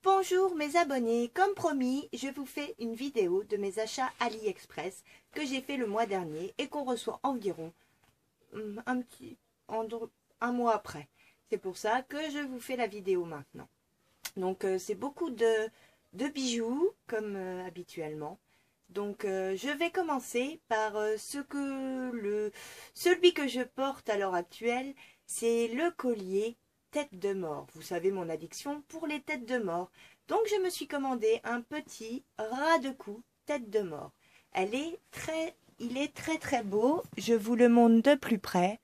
Bonjour mes abonnés, comme promis, je vous fais une vidéo de mes achats AliExpress que j'ai fait le mois dernier et qu'on reçoit environ un mois après. C'est pour ça que je vous fais la vidéo maintenant. Donc c'est beaucoup de bijoux comme habituellement. Donc je vais commencer par celui que je porte à l'heure actuelle, c'est le collier tête de mort. Vous savez mon addiction pour les têtes de mort. Donc je me suis commandé un petit ras de cou tête de mort. Il est très beau. Je vous le montre de plus près.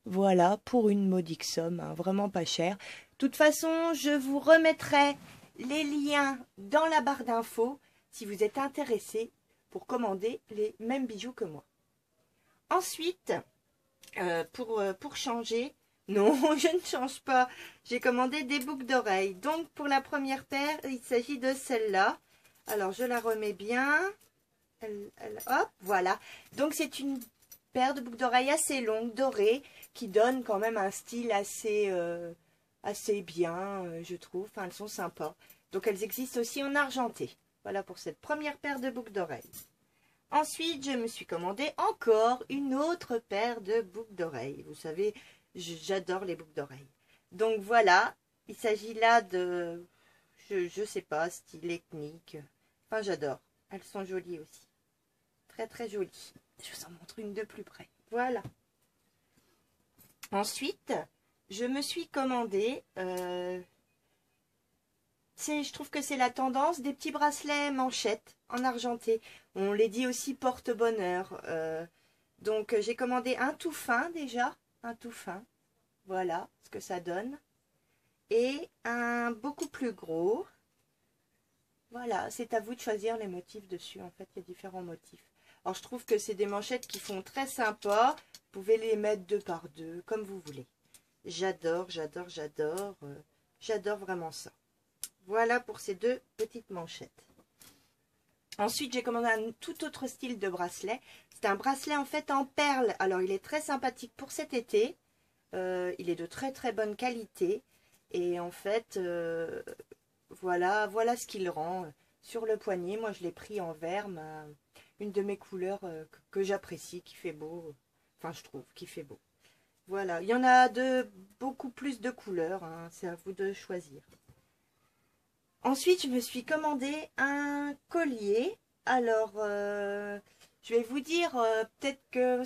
Voilà, pour une modique somme, hein, vraiment pas cher. De toute façon, je vous remettrai les liens dans la barre d'infos si vous êtes intéressé pour commander les mêmes bijoux que moi. Ensuite, pour changer, non, je ne change pas. J'ai commandé des boucles d'oreilles. Donc, pour la première paire, il s'agit de celle-là. Alors, je la remets bien. Hop, voilà. Donc, c'est une paire de boucles d'oreilles assez longues, dorées, qui donne quand même un style assez bien, je trouve. Enfin, elles sont sympas. Donc, elles existent aussi en argenté. Voilà pour cette première paire de boucles d'oreilles. Ensuite, je me suis commandé encore une autre paire de boucles d'oreilles. Vous savez, j'adore les boucles d'oreilles. Donc voilà, il s'agit là de, je sais pas, style ethnique. Enfin, j'adore. Elles sont jolies aussi. Très jolies. Je vous en montre une de plus près. Voilà. Ensuite, je me suis commandé, je trouve que c'est la tendance des petits bracelets manchettes en argenté. On les dit aussi porte-bonheur. Donc j'ai commandé un tout fin déjà, un tout fin. Voilà ce que ça donne. Et un beaucoup plus gros. Voilà, c'est à vous de choisir les motifs dessus. En fait, il y a différents motifs. Alors je trouve que c'est des manchettes qui font très sympa. Vous pouvez les mettre 2 par 2, comme vous voulez. J'adore vraiment ça. Voilà pour ces deux petites manchettes. Ensuite, j'ai commandé un tout autre style de bracelet. C'est un bracelet en fait en perles. Alors, il est très sympathique pour cet été. Il est de très bonne qualité. Et en fait, voilà ce qu'il rend sur le poignet. Moi, je l'ai pris en vert, une de mes couleurs que j'apprécie, qui fait beau. Enfin, je trouve qui fait beau. Voilà, il y en a de beaucoup plus de couleurs. Hein. C'est à vous de choisir. Ensuite, je me suis commandé un collier. Alors, je vais vous dire, peut-être que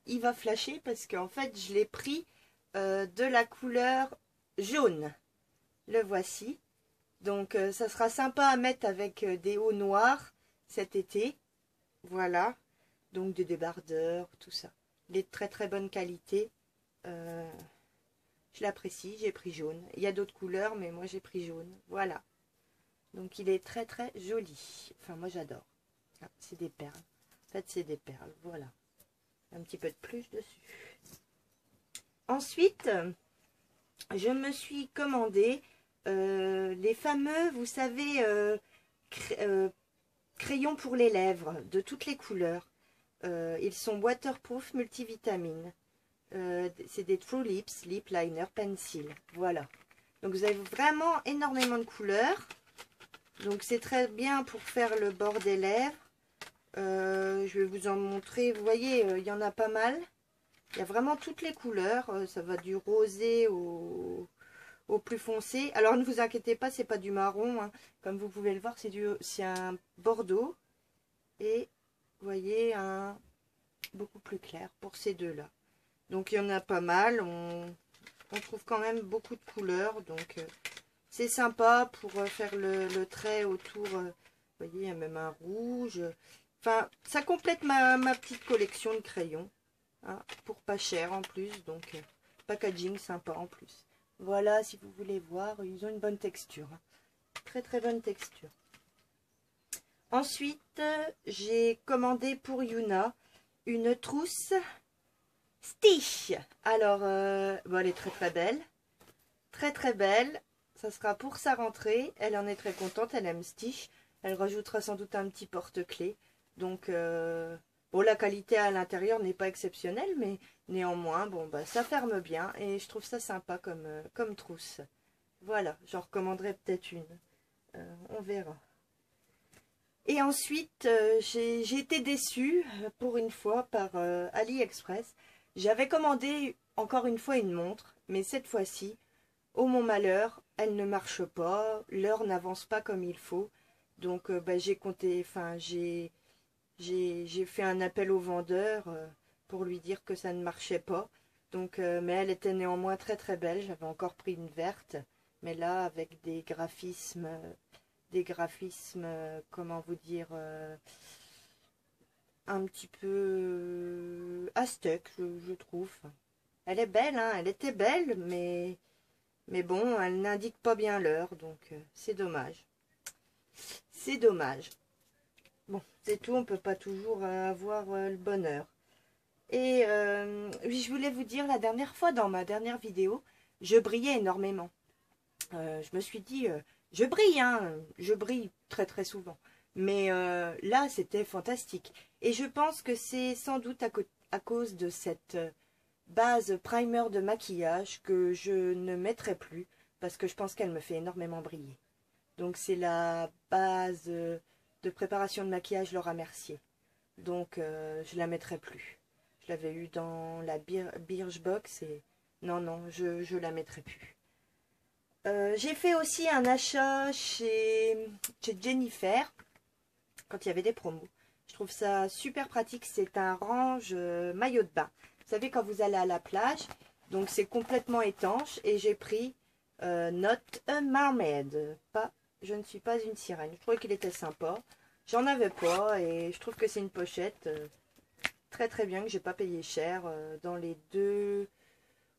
il va flasher parce qu'en fait, je l'ai pris de la couleur jaune. Le voici. Donc, ça sera sympa à mettre avec des hauts noirs cet été. Voilà. Donc, des débardeurs, tout ça. Il est de très bonne qualité. Je l'apprécie, j'ai pris jaune. Il y a d'autres couleurs, mais moi j'ai pris jaune. Voilà. Donc il est très joli. Enfin, moi j'adore. Ah, c'est des perles. En fait, c'est des perles. Voilà. Un petit peu de plus dessus. Ensuite, je me suis commandé les fameux, vous savez, crayons pour les lèvres de toutes les couleurs. Ils sont waterproof multivitamines. C'est des True Lips, Lip Liner Pencil. Voilà. Donc vous avez vraiment énormément de couleurs. Donc c'est très bien pour faire le bord des lèvres. Je vais vous en montrer. Vous voyez, il y en a pas mal. Il y a vraiment toutes les couleurs. Ça va du rosé au plus foncé. Alors ne vous inquiétez pas, c'est pas du marron. Hein. Comme vous pouvez le voir, c'est un bordeaux. Et vous voyez, un beaucoup plus clair pour ces deux-là. Donc il y en a pas mal, on trouve quand même beaucoup de couleurs, donc c'est sympa pour faire le trait autour, vous voyez, il y a même un rouge. Enfin, ça complète ma petite collection de crayons, hein, pour pas cher en plus, donc packaging sympa en plus. Voilà, si vous voulez voir, ils ont une bonne texture, hein. Très bonne texture. Ensuite, j'ai commandé pour Yuna une trousse Stitch. Alors, bon, elle est très belle. Très belle. Ça sera pour sa rentrée. Elle en est très contente. Elle aime Stitch. Elle rajoutera sans doute un petit porte-clés. Donc, bon, la qualité à l'intérieur n'est pas exceptionnelle, mais néanmoins, bon, bah, ça ferme bien. Et je trouve ça sympa comme trousse. Voilà, j'en recommanderai peut-être une. On verra. Et ensuite, j'ai été déçue pour une fois par AliExpress. J'avais commandé encore une fois une montre, mais cette fois-ci, ô mon malheur, elle ne marche pas, l'heure n'avance pas comme il faut. Donc j'ai compté, enfin j'ai fait un appel au vendeur pour lui dire que ça ne marchait pas. Donc, mais elle était néanmoins très très belle. J'avais encore pris une verte, mais là avec des graphismes, comment vous dire, un petit peu aztèques, je trouve. Elle est belle, hein, elle était belle, mais bon, elle n'indique pas bien l'heure, donc c'est dommage. C'est dommage. Bon, c'est tout, on peut pas toujours avoir le bonheur. Et oui, je voulais vous dire, la dernière fois, dans ma dernière vidéo, je brillais énormément. Je me suis dit, je brille, hein, je brille très très souvent. Mais là, c'était fantastique. Et je pense que c'est sans doute à cause de cette base primer de maquillage que je ne mettrai plus, parce que je pense qu'elle me fait énormément briller. Donc c'est la base de préparation de maquillage Laura Mercier. Donc je la mettrai plus. Je l'avais eu dans la Birchbox et non, je la mettrai plus. J'ai fait aussi un achat chez Jennifer quand il y avait des promos. Je trouve ça super pratique. C'est un range maillot de bain. Vous savez, quand vous allez à la plage, donc c'est complètement étanche. Et j'ai pris Not a Mermaid. Je ne suis pas une sirène. Je trouvais qu'il était sympa. J'en avais pas et je trouve que c'est une pochette très très bien, que j'ai pas payé cher. Dans les deux...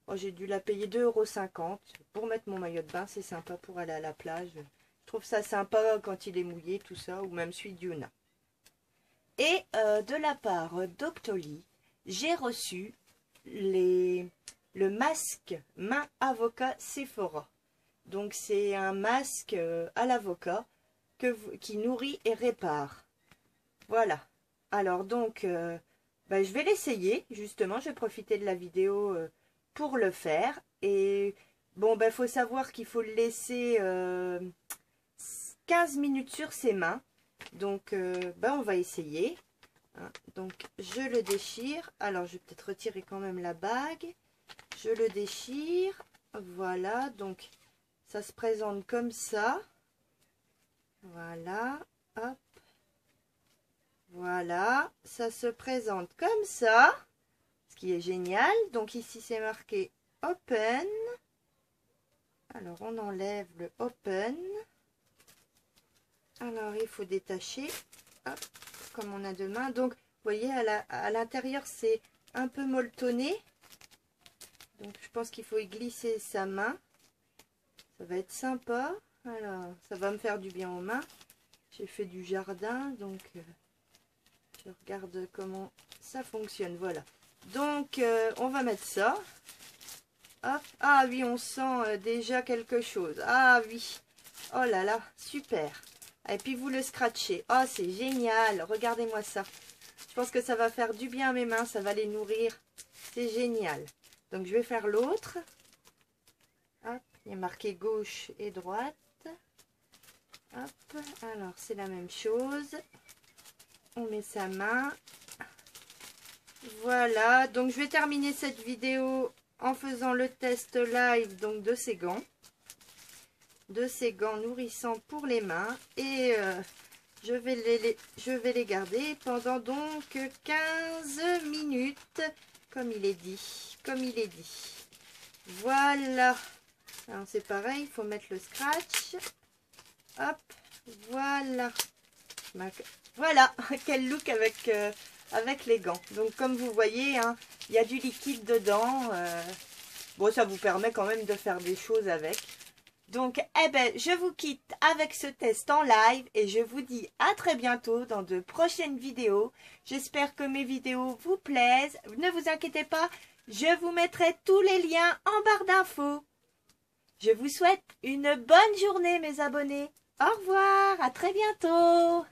Oh, j'ai dû la payer 2,50 € pour mettre mon maillot de bain. C'est sympa pour aller à la plage. Je trouve ça sympa quand il est mouillé, tout ça. Ou même celui d'Yuna. Et de la part d'Octoly, j'ai reçu le masque main avocat Sephora. Donc c'est un masque à l'avocat qui nourrit et répare. Voilà. Alors donc, je vais l'essayer. Justement, je vais profiter de la vidéo pour le faire. Et bon, faut savoir qu'il faut le laisser 15 minutes sur ses mains. Donc, on va essayer. Hein, donc, je le déchire. Alors, je vais peut-être retirer quand même la bague. Je le déchire. Voilà. Donc, ça se présente comme ça. Voilà. Hop. Voilà. Ça se présente comme ça. Ce qui est génial. Donc, ici, c'est marqué Open. Alors, on enlève le Open. Alors, il faut détacher, hop, comme on a deux mains. Donc, vous voyez, à l'intérieur, c'est un peu molletonné. Donc, je pense qu'il faut y glisser sa main. Ça va être sympa. Alors, ça va me faire du bien aux mains. J'ai fait du jardin, donc je regarde comment ça fonctionne. Voilà. Donc, on va mettre ça. Hop. Ah oui, on sent déjà quelque chose. Ah oui. Oh là là, super. Et puis vous le scratchez. Oh, c'est génial. Regardez-moi ça. Je pense que ça va faire du bien à mes mains. Ça va les nourrir. C'est génial. Donc, je vais faire l'autre. Hop, il y a marqué gauche et droite. Hop, alors c'est la même chose. On met sa main. Voilà. Donc, je vais terminer cette vidéo en faisant le test live donc de ces gants. De ces gants nourrissants pour les mains et je vais les garder pendant donc 15 minutes comme il est dit, voilà. Alors c'est pareil, il faut mettre le scratch, hop, voilà, voilà quel look avec les gants. Donc comme vous voyez, hein, il y a du liquide dedans, bon, ça vous permet quand même de faire des choses avec. Donc, je vous quitte avec ce test en live et je vous dis à très bientôt dans de prochaines vidéos. J'espère que mes vidéos vous plaisent. Ne vous inquiétez pas, je vous mettrai tous les liens en barre d'infos. Je vous souhaite une bonne journée, mes abonnés. Au revoir, à très bientôt.